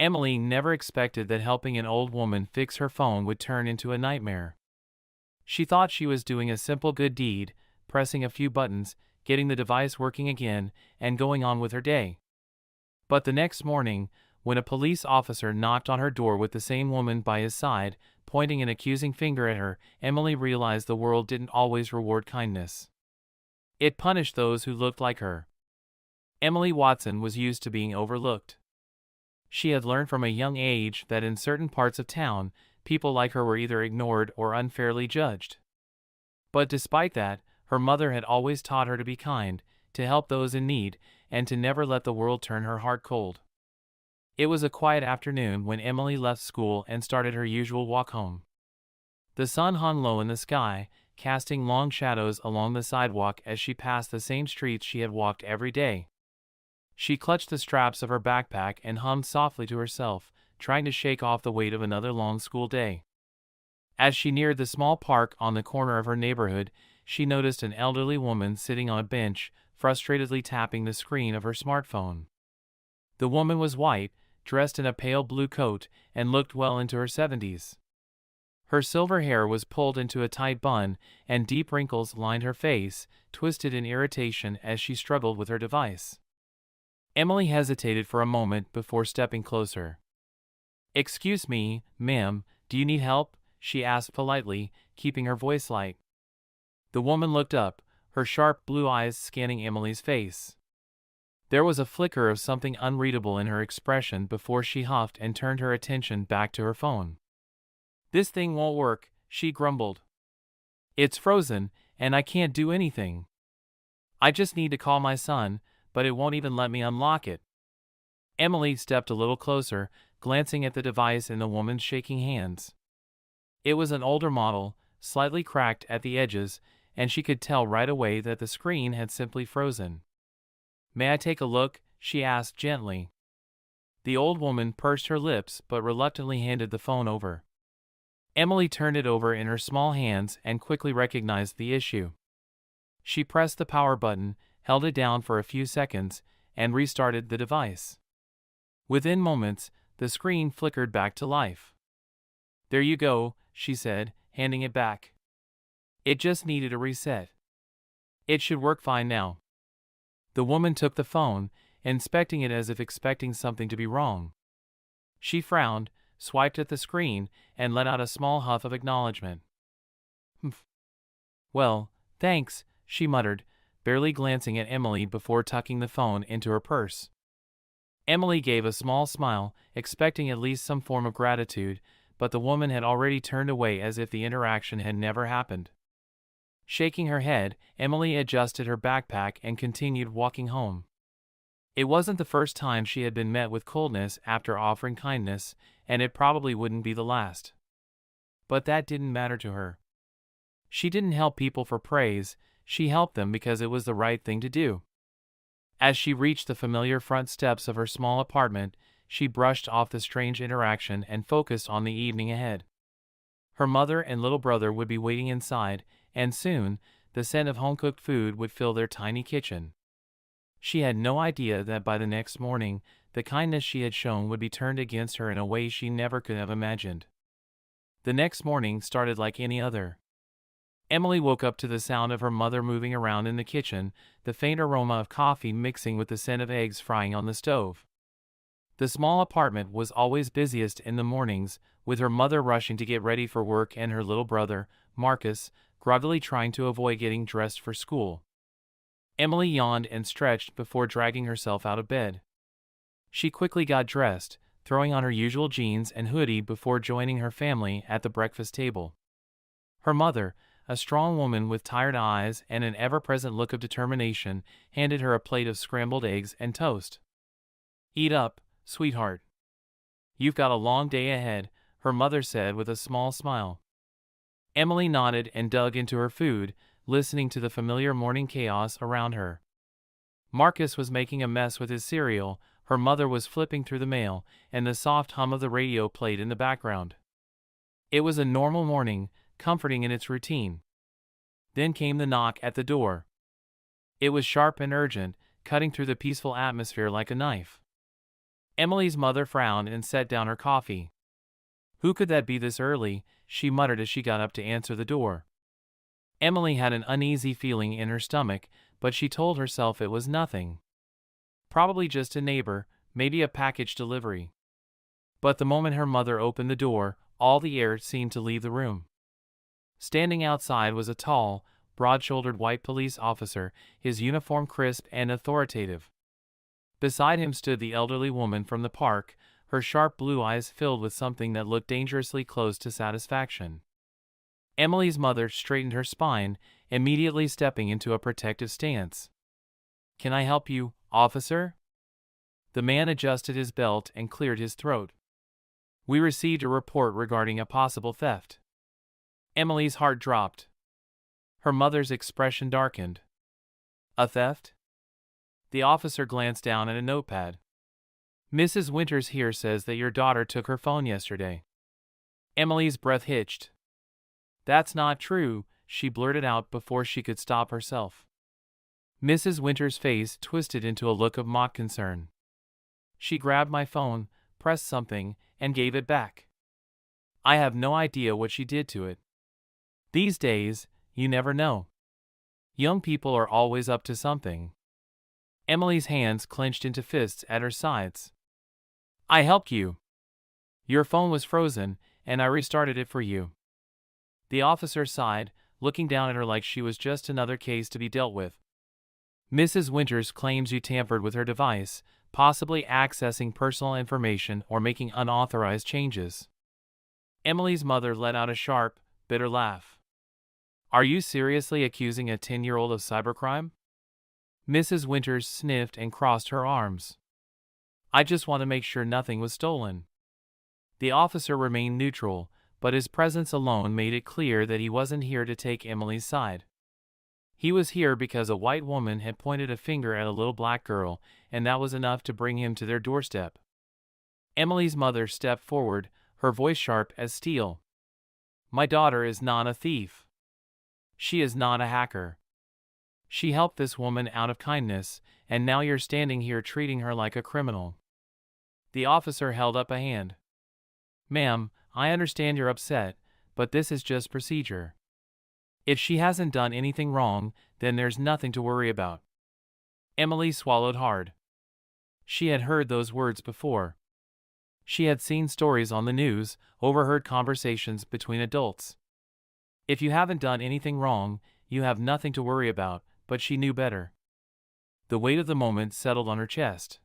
Emily never expected that helping an old woman fix her phone would turn into a nightmare. She thought she was doing a simple good deed, pressing a few buttons, getting the device working again, and going on with her day. But the next morning, when a police officer knocked on her door with the same woman by his side, pointing an accusing finger at her, Emily realized the world didn't always reward kindness. It punished those who looked like her. Emily Watson was used to being overlooked. She had learned from a young age that in certain parts of town, people like her were either ignored or unfairly judged. But despite that, her mother had always taught her to be kind, to help those in need, and to never let the world turn her heart cold. It was a quiet afternoon when Emily left school and started her usual walk home. The sun hung low in the sky, casting long shadows along the sidewalk as she passed the same streets she had walked every day. She clutched the straps of her backpack and hummed softly to herself, trying to shake off the weight of another long school day. As she neared the small park on the corner of her neighborhood, she noticed an elderly woman sitting on a bench, frustratedly tapping the screen of her smartphone. The woman was white, dressed in a pale blue coat, and looked well into her 70s. Her silver hair was pulled into a tight bun, and deep wrinkles lined her face, twisted in irritation as she struggled with her device. Emily hesitated for a moment before stepping closer. "Excuse me, ma'am, do you need help?" she asked politely, keeping her voice light. The woman looked up, her sharp blue eyes scanning Emily's face. There was a flicker of something unreadable in her expression before she huffed and turned her attention back to her phone. "This thing won't work," she grumbled. "It's frozen, and I can't do anything. I just need to call my son, but it won't even let me unlock it." Emily stepped a little closer, glancing at the device in the woman's shaking hands. It was an older model, slightly cracked at the edges, and she could tell right away that the screen had simply frozen. "May I take a look?" she asked gently. The old woman pursed her lips but reluctantly handed the phone over. Emily turned it over in her small hands and quickly recognized the issue. She pressed the power button, held it down for a few seconds, and restarted the device. Within moments, the screen flickered back to life. "There you go," she said, handing it back. "It just needed a reset. It should work fine now." The woman took the phone, inspecting it as if expecting something to be wrong. She frowned, swiped at the screen, and let out a small huff of acknowledgement. "Humph. Well, thanks," she muttered, barely glancing at Emily before tucking the phone into her purse. Emily gave a small smile, expecting at least some form of gratitude, but the woman had already turned away as if the interaction had never happened. Shaking her head, Emily adjusted her backpack and continued walking home. It wasn't the first time she had been met with coldness after offering kindness, and it probably wouldn't be the last. But that didn't matter to her. She didn't help people for praise, she helped them because it was the right thing to do. As she reached the familiar front steps of her small apartment, she brushed off the strange interaction and focused on the evening ahead. Her mother and little brother would be waiting inside, and soon, the scent of home-cooked food would fill their tiny kitchen. She had no idea that by the next morning, the kindness she had shown would be turned against her in a way she never could have imagined. The next morning started like any other. Emily woke up to the sound of her mother moving around in the kitchen, the faint aroma of coffee mixing with the scent of eggs frying on the stove. The small apartment was always busiest in the mornings, with her mother rushing to get ready for work and her little brother, Marcus, groggily trying to avoid getting dressed for school. Emily yawned and stretched before dragging herself out of bed. She quickly got dressed, throwing on her usual jeans and hoodie before joining her family at the breakfast table. Her mother, a strong woman with tired eyes and an ever-present look of determination, handed her a plate of scrambled eggs and toast. "Eat up, sweetheart. You've got a long day ahead," her mother said with a small smile. Emily nodded and dug into her food, listening to the familiar morning chaos around her. Marcus was making a mess with his cereal, her mother was flipping through the mail, and the soft hum of the radio played in the background. It was a normal morning, comforting in its routine. Then came the knock at the door. It was sharp and urgent, cutting through the peaceful atmosphere like a knife. Emily's mother frowned and set down her coffee. Who could that be this early? She muttered as she got up to answer the door. Emily had an uneasy feeling in her stomach, but she told herself it was nothing. Probably just a neighbor, maybe a package delivery. But the moment her mother opened the door, all the air seemed to leave the room. Standing outside was a tall, broad-shouldered white police officer, his uniform crisp and authoritative. Beside him stood the elderly woman from the park, her sharp blue eyes filled with something that looked dangerously close to satisfaction. Emily's mother straightened her spine, immediately stepping into a protective stance. "Can I help you, officer?" The man adjusted his belt and cleared his throat. "We received a report regarding a possible theft." Emily's heart dropped. Her mother's expression darkened. "A theft?" The officer glanced down at a notepad. "Mrs. Winters here says that your daughter took her phone yesterday." Emily's breath hitched. "That's not true," she blurted out before she could stop herself. Mrs. Winters' face twisted into a look of mock concern. "She grabbed my phone, pressed something, and gave it back. I have no idea what she did to it. These days, you never know. Young people are always up to something." Emily's hands clenched into fists at her sides. "I helped you. Your phone was frozen, and I restarted it for you." The officer sighed, looking down at her like she was just another case to be dealt with. "Mrs. Winters claims you tampered with her device, possibly accessing personal information or making unauthorized changes." Emily's mother let out a sharp, bitter laugh. "Are you seriously accusing a 10-year-old of cybercrime?" Mrs. Winters sniffed and crossed her arms. "I just want to make sure nothing was stolen." The officer remained neutral, but his presence alone made it clear that he wasn't here to take Emily's side. He was here because a white woman had pointed a finger at a little black girl, and that was enough to bring him to their doorstep. Emily's mother stepped forward, her voice sharp as steel. "My daughter is not a thief. She is not a hacker. She helped this woman out of kindness, and now you're standing here treating her like a criminal." The officer held up a hand. "Ma'am, I understand you're upset, but this is just procedure. If she hasn't done anything wrong, then there's nothing to worry about." Emily swallowed hard. She had heard those words before. She had seen stories on the news, overheard conversations between adults. If you haven't done anything wrong, you have nothing to worry about, but she knew better. The weight of the moment settled on her chest.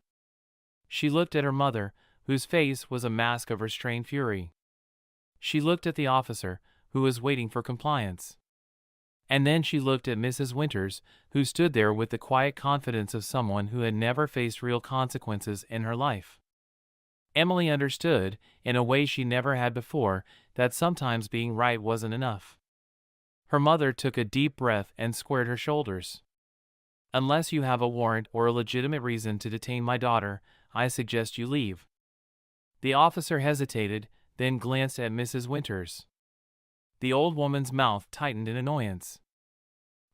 She looked at her mother, whose face was a mask of restrained fury. She looked at the officer, who was waiting for compliance. And then she looked at Mrs. Winters, who stood there with the quiet confidence of someone who had never faced real consequences in her life. Emily understood, in a way she never had before, that sometimes being right wasn't enough. Her mother took a deep breath and squared her shoulders. "Unless you have a warrant or a legitimate reason to detain my daughter, I suggest you leave." The officer hesitated, then glanced at Mrs. Winters. The old woman's mouth tightened in annoyance.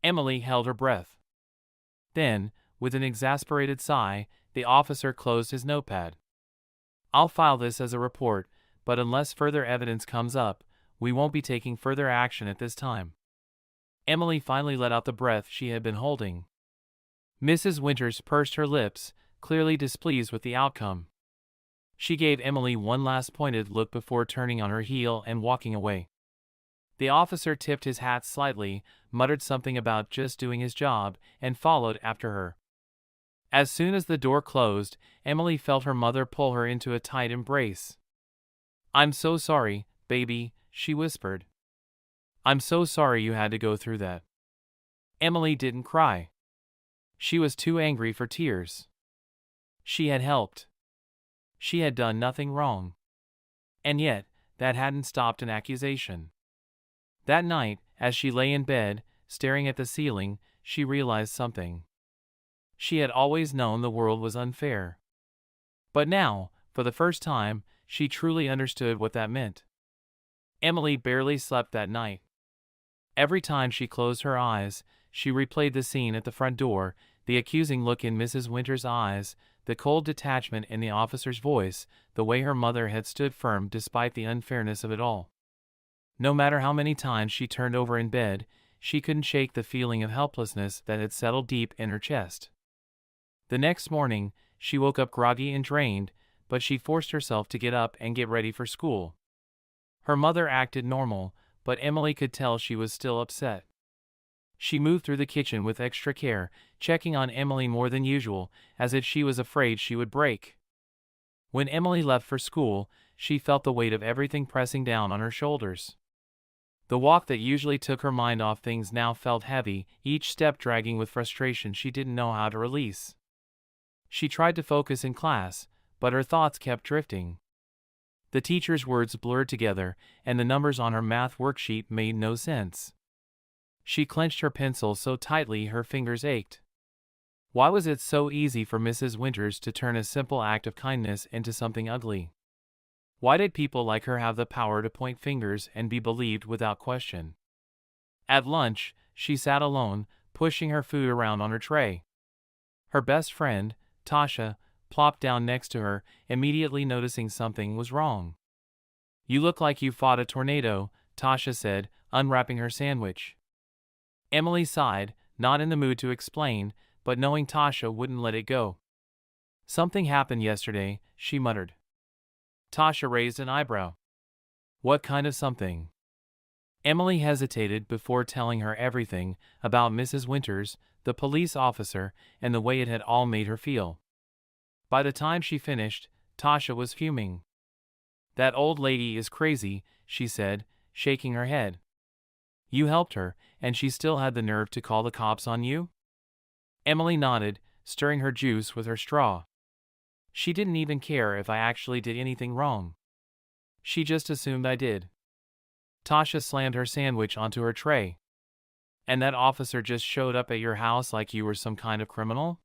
Emily held her breath. Then, with an exasperated sigh, the officer closed his notepad. "I'll file this as a report, but unless further evidence comes up, we won't be taking further action at this time." Emily finally let out the breath she had been holding. Mrs. Winters pursed her lips, clearly displeased with the outcome. She gave Emily one last pointed look before turning on her heel and walking away. The officer tipped his hat slightly, muttered something about just doing his job, and followed after her. As soon as the door closed, Emily felt her mother pull her into a tight embrace. "I'm so sorry, baby," she whispered. "I'm so sorry you had to go through that." Emily didn't cry. She was too angry for tears. She had helped. She had done nothing wrong. And yet, that hadn't stopped an accusation. That night, as she lay in bed, staring at the ceiling, she realized something. She had always known the world was unfair. But now, for the first time, she truly understood what that meant. Emily barely slept that night. Every time she closed her eyes, she replayed the scene at the front door, the accusing look in Mrs. Winters' eyes, the cold detachment in the officer's voice, the way her mother had stood firm despite the unfairness of it all. No matter how many times she turned over in bed, she couldn't shake the feeling of helplessness that had settled deep in her chest. The next morning, she woke up groggy and drained, but she forced herself to get up and get ready for school. Her mother acted normal, but Emily could tell she was still upset. She moved through the kitchen with extra care, checking on Emily more than usual, as if she was afraid she would break. When Emily left for school, she felt the weight of everything pressing down on her shoulders. The walk that usually took her mind off things now felt heavy, each step dragging with frustration she didn't know how to release. She tried to focus in class, but her thoughts kept drifting. The teacher's words blurred together, and the numbers on her math worksheet made no sense. She clenched her pencil so tightly her fingers ached. Why was it so easy for Mrs. Winters to turn a simple act of kindness into something ugly? Why did people like her have the power to point fingers and be believed without question? At lunch, she sat alone, pushing her food around on her tray. Her best friend, Tasha, plopped down next to her, immediately noticing something was wrong. "You look like you fought a tornado," Tasha said, unwrapping her sandwich. Emily sighed, not in the mood to explain, but knowing Tasha wouldn't let it go. "Something happened yesterday," she muttered. Tasha raised an eyebrow. "What kind of something?" Emily hesitated before telling her everything about Mrs. Winters, the police officer, and the way it had all made her feel. By the time she finished, Tasha was fuming. "That old lady is crazy," she said, shaking her head. "You helped her, and she still had the nerve to call the cops on you?" Emily nodded, stirring her juice with her straw. "She didn't even care if I actually did anything wrong. She just assumed I did." Tasha slammed her sandwich onto her tray. "And that officer just showed up at your house like you were some kind of criminal?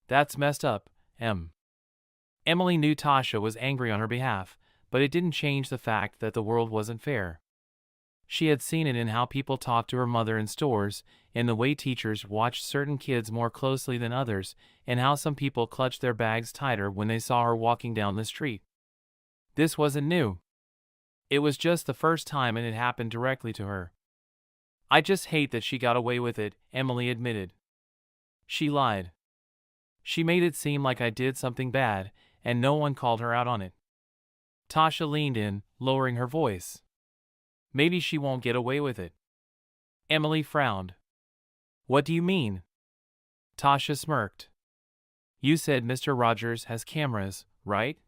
That's messed up, Em." Emily knew Tasha was angry on her behalf, but it didn't change the fact that the world wasn't fair. She had seen it in how people talked to her mother in stores, in the way teachers watched certain kids more closely than others, and how some people clutched their bags tighter when they saw her walking down the street. This wasn't new. It was just the first time it had happened directly to her. "I just hate that she got away with it," Emily admitted. She lied. "She made it seem like I did something bad, and no one called her out on it." Tasha leaned in, lowering her voice. "Maybe she won't get away with it." Emily frowned. "What do you mean?" Tasha smirked. "You said Mr. Rogers has cameras, right?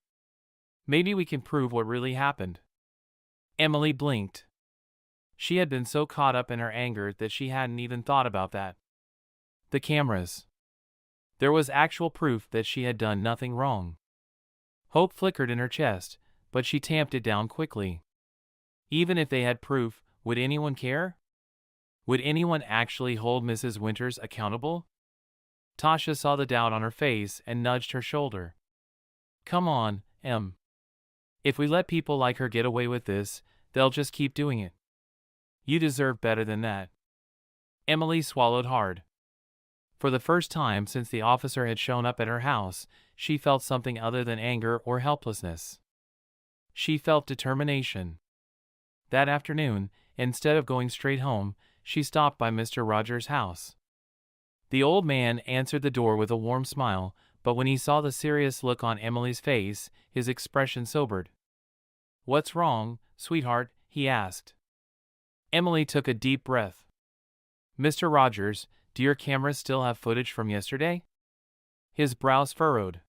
Maybe we can prove what really happened." Emily blinked. She had been so caught up in her anger that she hadn't even thought about that. The cameras. There was actual proof that she had done nothing wrong. Hope flickered in her chest, but she tamped it down quickly. Even if they had proof, would anyone care? Would anyone actually hold Mrs. Winters accountable? Tasha saw the doubt on her face and nudged her shoulder. "Come on, Em. If we let people like her get away with this, they'll just keep doing it. You deserve better than that." Emily swallowed hard. For the first time since the officer had shown up at her house, she felt something other than anger or helplessness. She felt determination. That afternoon, instead of going straight home, she stopped by Mr. Rogers' house. The old man answered the door with a warm smile, but when he saw the serious look on Emily's face, his expression sobered. "What's wrong, sweetheart?" he asked. Emily took a deep breath. "Mr. Rogers, do your cameras still have footage from yesterday?" His brows furrowed.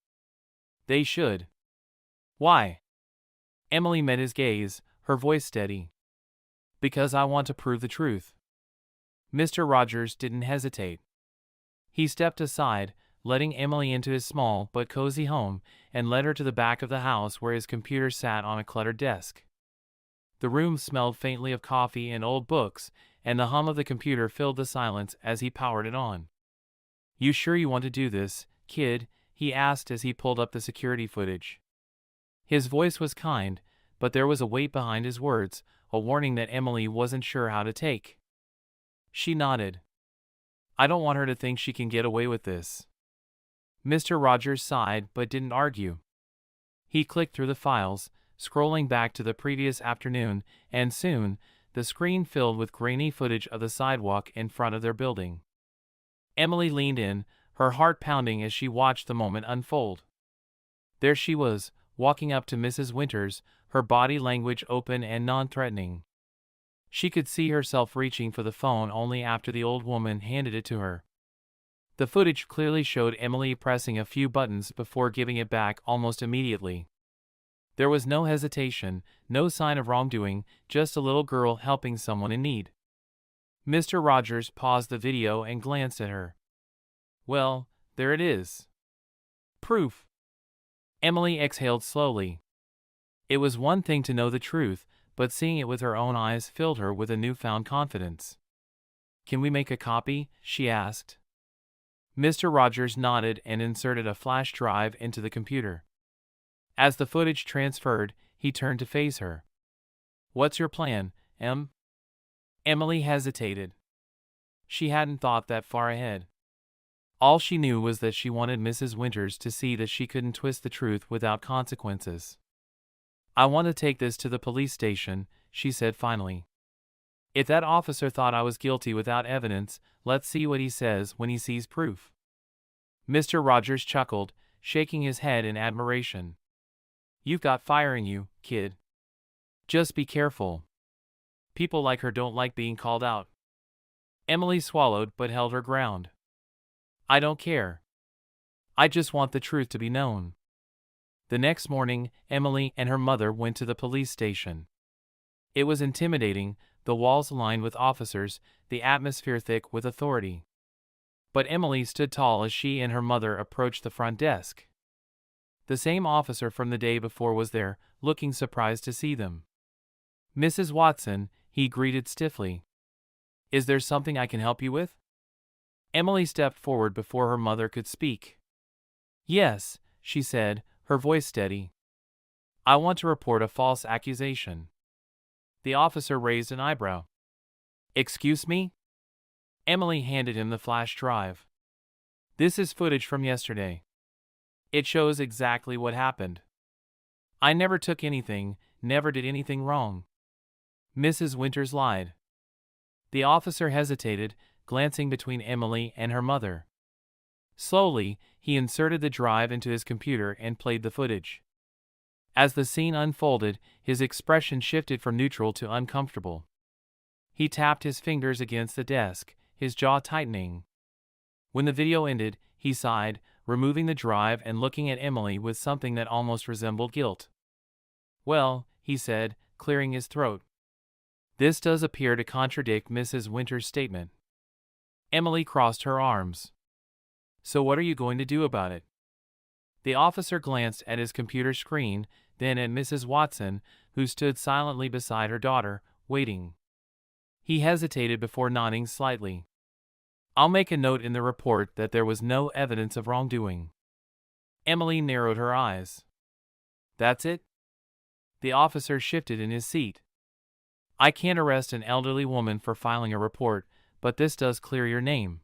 "They should." "Why?" Emily met his gaze, her voice steady. "Because I want to prove the truth." Mr. Rogers didn't hesitate. He stepped aside, letting Emily into his small but cozy home, and led her to the back of the house where his computer sat on a cluttered desk. The room smelled faintly of coffee and old books, and the hum of the computer filled the silence as he powered it on. "You sure you want to do this, kid?" he asked as he pulled up the security footage. His voice was kind, but there was a weight behind his words, a warning that Emily wasn't sure how to take. She nodded. "I don't want her to think she can get away with this." Mr. Rogers sighed but didn't argue. He clicked through the files, scrolling back to the previous afternoon, and soon, the screen filled with grainy footage of the sidewalk in front of their building. Emily leaned in, her heart pounding as she watched the moment unfold. There she was, walking up to Mrs. Winters, her body language open and non-threatening. She could see herself reaching for the phone only after the old woman handed it to her. The footage clearly showed Emily pressing a few buttons before giving it back almost immediately. There was no hesitation, no sign of wrongdoing, just a little girl helping someone in need. Mr. Rogers paused the video and glanced at her. Well, there it is. Proof. Emily exhaled slowly. It was one thing to know the truth, but seeing it with her own eyes filled her with a newfound confidence. Can we make a copy? She asked. Mr. Rogers nodded and inserted a flash drive into the computer. As the footage transferred, he turned to face her. What's your plan, Em? Emily hesitated. She hadn't thought that far ahead. All she knew was that she wanted Mrs. Winters to see that she couldn't twist the truth without consequences. I want to take this to the police station, she said finally. If that officer thought I was guilty without evidence, let's see what he says when he sees proof. Mr. Rogers chuckled, shaking his head in admiration. You've got fire in you, kid. Just be careful. People like her don't like being called out. Emily swallowed but held her ground. I don't care. I just want the truth to be known. The next morning, Emily and her mother went to the police station. It was intimidating, the walls lined with officers, the atmosphere thick with authority. But Emily stood tall as she and her mother approached the front desk. The same officer from the day before was there, looking surprised to see them. Mrs. Watson, he greeted stiffly. Is there something I can help you with? Emily stepped forward before her mother could speak. Yes, she said, her voice steady. I want to report a false accusation. The officer raised an eyebrow. Excuse me? Emily handed him the flash drive. This is footage from yesterday. It shows exactly what happened. I never took anything, never did anything wrong. Mrs. Winters lied. The officer hesitated, glancing between Emily and her mother. Slowly, he inserted the drive into his computer and played the footage. As the scene unfolded, his expression shifted from neutral to uncomfortable. He tapped his fingers against the desk, his jaw tightening. When the video ended, he sighed, removing the drive and looking at Emily with something that almost resembled guilt. Well, he said, clearing his throat. This does appear to contradict Mrs. Winters' statement. Emily crossed her arms. So what are you going to do about it? The officer glanced at his computer screen, then at Mrs. Watson, who stood silently beside her daughter, waiting. He hesitated before nodding slightly. I'll make a note in the report that there was no evidence of wrongdoing. Emily narrowed her eyes. That's it? The officer shifted in his seat. I can't arrest an elderly woman for filing a report, but this does clear your name.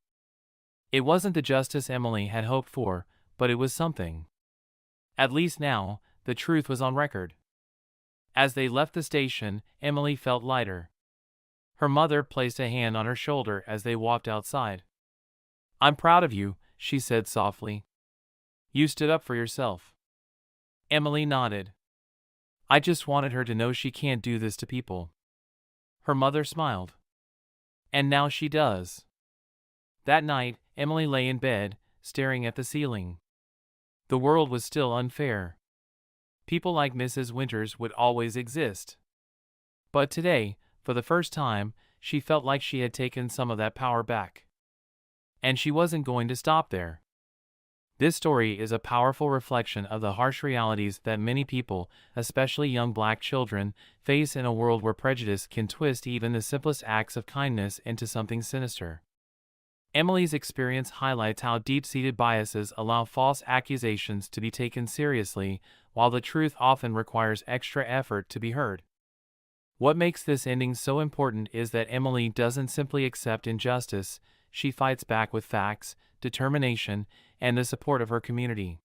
It wasn't the justice Emily had hoped for, but it was something. At least now, the truth was on record. As they left the station, Emily felt lighter. Her mother placed a hand on her shoulder as they walked outside. I'm proud of you, she said softly. You stood up for yourself. Emily nodded. I just wanted her to know she can't do this to people. Her mother smiled. And now she does. That night, Emily lay in bed, staring at the ceiling. The world was still unfair. People like Mrs. Winters would always exist. But today, for the first time, she felt like she had taken some of that power back. And she wasn't going to stop there. This story is a powerful reflection of the harsh realities that many people, especially young black children, face in a world where prejudice can twist even the simplest acts of kindness into something sinister. Emily's experience highlights how deep-seated biases allow false accusations to be taken seriously, while the truth often requires extra effort to be heard. What makes this ending so important is that Emily doesn't simply accept injustice, she fights back with facts, determination, and the support of her community.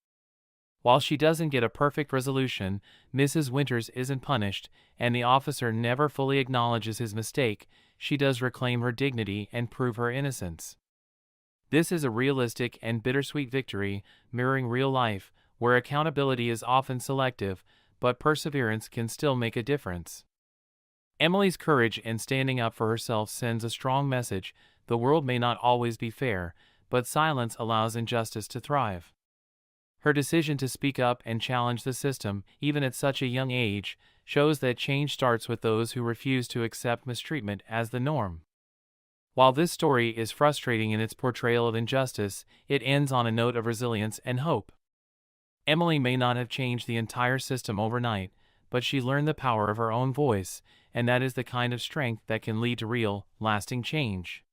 While she doesn't get a perfect resolution, Mrs. Winters isn't punished, and the officer never fully acknowledges his mistake. She does reclaim her dignity and prove her innocence. This is a realistic and bittersweet victory, mirroring real life, where accountability is often selective, but perseverance can still make a difference. Emily's courage in standing up for herself sends a strong message. The world may not always be fair, but silence allows injustice to thrive. Her decision to speak up and challenge the system, even at such a young age, shows that change starts with those who refuse to accept mistreatment as the norm. While this story is frustrating in its portrayal of injustice, it ends on a note of resilience and hope. Emily may not have changed the entire system overnight, but she learned the power of her own voice, and that is the kind of strength that can lead to real, lasting change.